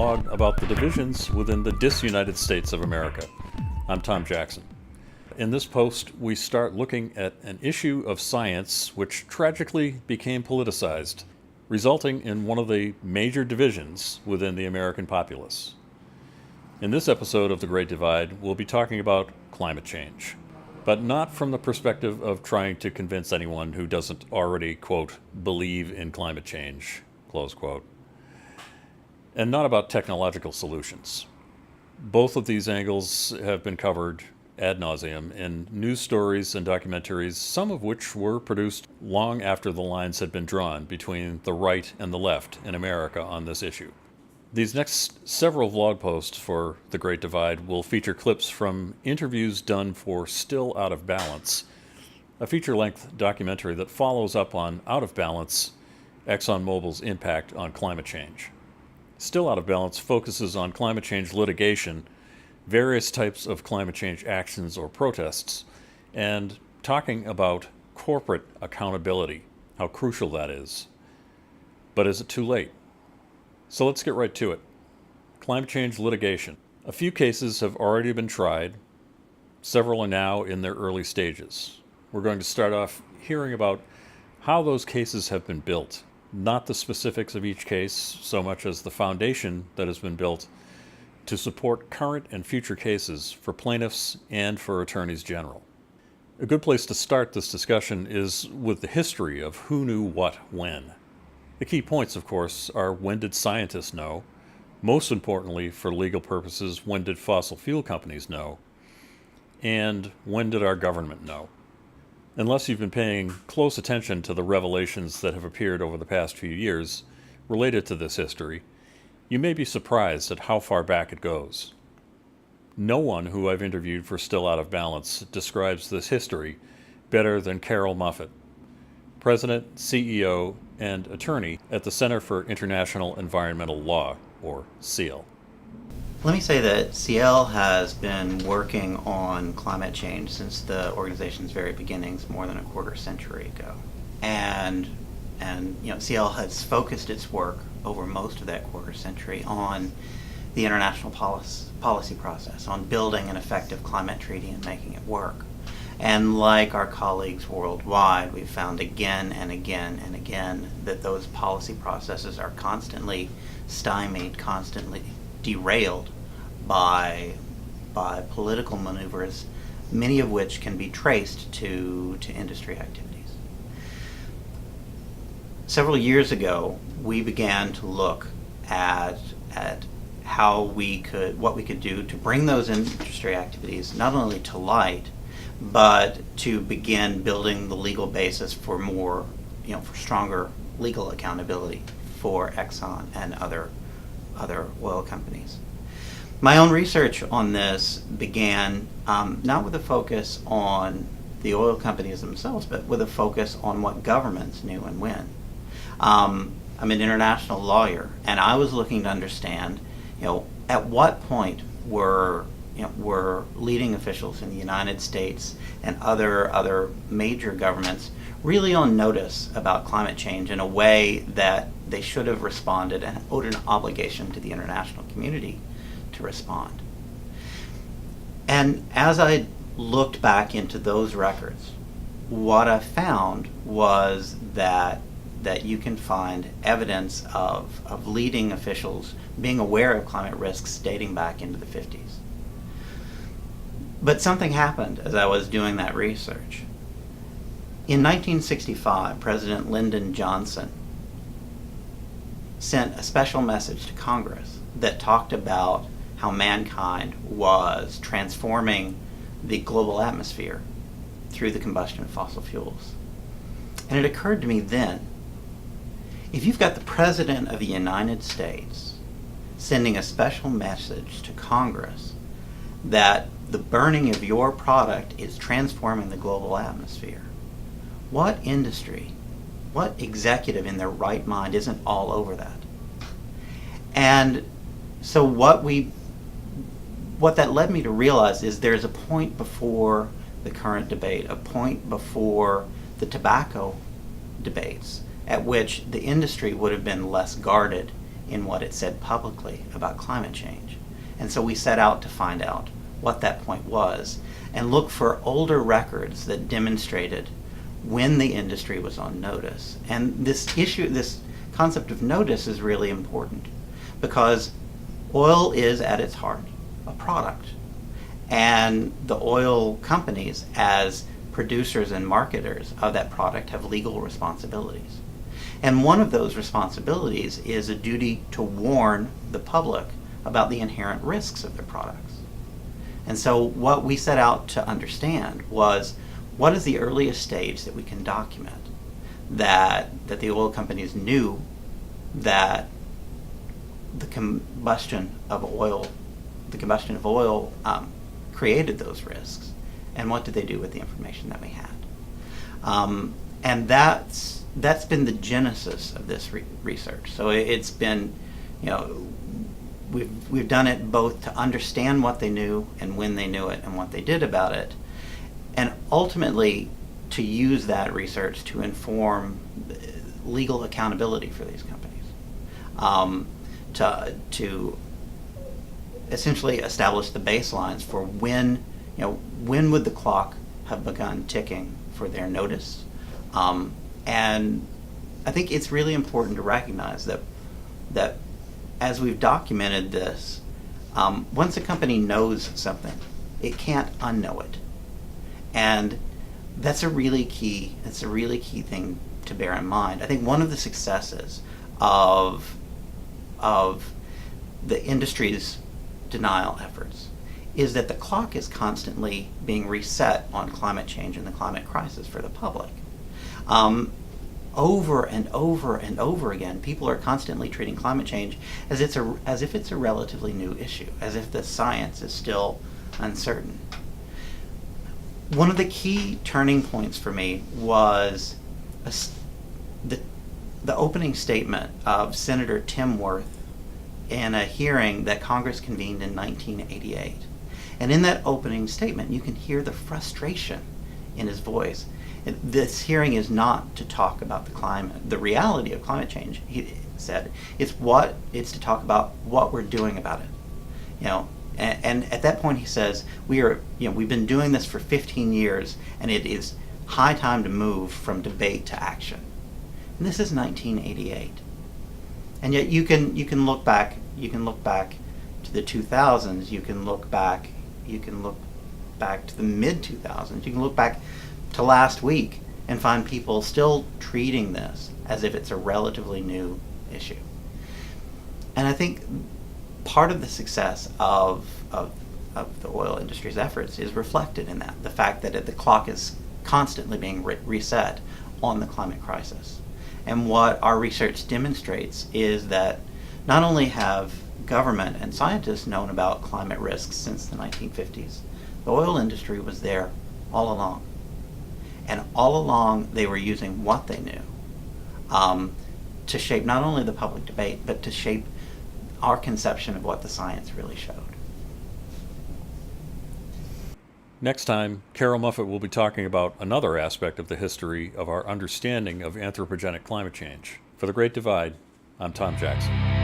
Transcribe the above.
dialogue about the divisions within the disunited states of America. I'm Tom Jackson. In this post, we start looking at an issue of science which tragically became politicized, resulting in one of the major divisions within the American populace. In this episode of The Great Divide, we'll be talking about climate change, but not from the perspective of trying to convince anyone who doesn't already, quote, believe in climate change, close quote, and not about technological solutions. Both of these angles have been covered ad nauseum in news stories and documentaries, some of which were produced long after the lines had been drawn between the right and the left in America on this issue. These next several vlog posts for The Great Divide will feature clips from interviews done for Still Out of Balance, a feature-length documentary that follows up on Out of Balance, ExxonMobil's impact on climate change. Still Out of Balance focuses on climate change litigation, various types of climate change actions or protests, and talking about corporate accountability, how crucial that is. But is it too late? So let's get right to it. Climate change litigation. A few cases have already been tried. Several are now in their early stages. We're going to start off hearing about how those cases have been built, not the specifics of each case so much as the foundation that has been built to support current and future cases for plaintiffs and for attorneys general. A good place to start this discussion is with the history of who knew what when. The key points, of course, are when did scientists know? Most importantly, for legal purposes, when did fossil fuel companies know? And when did our government know? Unless you've been paying close attention to the revelations that have appeared over the past few years related to this history, you may be surprised at how far back it goes. No one who I've interviewed for Still Out of Balance describes this history better than Carroll Muffett, President, CEO, and attorney at the Center for International Environmental Law, or CIEL. Let me say that CIEL has been working on climate change since the organization's very beginnings, more than a quarter century ago. And CIEL has focused its work over most of that quarter century on the international policy process, on building an effective climate treaty and making it work. And like our colleagues worldwide, we've found again and again and again that those policy processes are constantly stymied, constantly derailed by political maneuvers, many of which can be traced to industry activities. Several years ago, we began to look at what we could do to bring those industry activities not only to light, but to begin building the legal basis for for stronger legal accountability for Exxon and other oil companies. My own research on this began not with a focus on the oil companies themselves, but with a focus on what governments knew and when. I'm an international lawyer, and I was looking to understand, at what point were leading officials in the United States and other major governments really on notice about climate change in a way that they should have responded and owed an obligation to the international community to respond. And as I looked back into those records, what I found was that you can find evidence of leading officials being aware of climate risks dating back into the 50s. But something happened as I was doing that research. In 1965, President Lyndon Johnson sent a special message to Congress that talked about how mankind was transforming the global atmosphere through the combustion of fossil fuels. And it occurred to me then, if you've got the President of the United States sending a special message to Congress that the burning of your product is transforming the global atmosphere, what industry, what executive in their right mind isn't all over that? And so what that led me to realize is there's a point before the current debate, a point before the tobacco debates, at which the industry would have been less guarded in what it said publicly about climate change. And so we set out to find out what that point was and look for older records that demonstrated when the industry was on notice. And this concept of notice is really important because oil is at its heart a product. And the oil companies, as producers and marketers of that product, have legal responsibilities. And one of those responsibilities is a duty to warn the public about the inherent risks of their products. And so what we set out to understand was, what is the earliest stage that we can document that the oil companies knew that the combustion of oil created those risks, and what did they do with the information that we had? And that's been the genesis of this research. So it's been, we've done it both to understand what they knew and when they knew it and what they did about it, and ultimately to use that research to inform legal accountability for these companies, to essentially establish the baselines for when would the clock have begun ticking for their notice. And I think it's really important to recognize that as we've documented this, once a company knows something, it can't unknow it. And that's a really key thing to bear in mind. I think one of the successes of the industry's denial efforts is that the clock is constantly being reset on climate change and the climate crisis for the public. Over and over and over again, people are constantly treating climate change as if it's a relatively new issue, as if the science is still uncertain. One of the key turning points for me was the opening statement of Senator Tim Wirth in a hearing that Congress convened in 1988. And in that opening statement, you can hear the frustration in his voice. This hearing is not to talk about the reality of climate change, he said. It's to talk about what we're doing about it. And at that point he says, we've been doing this for 15 years, and it is high time to move from debate to action. And this is 1988. And yet you can look back to the 2000s, you can look back to the mid 2000s, you can look back to last week and find people still treating this as if it's a relatively new issue. And I think part of the success of the oil industry's efforts is reflected in that, the fact that the clock is constantly being reset on the climate crisis. And what our research demonstrates is that not only have government and scientists known about climate risks since the 1950s, the oil industry was there all along. And all along they were using what they knew to shape not only the public debate, but to shape our conception of what the science really showed. Next time, Carroll Muffett will be talking about another aspect of the history of our understanding of anthropogenic climate change. For The Great Divide, I'm Tom Jackson.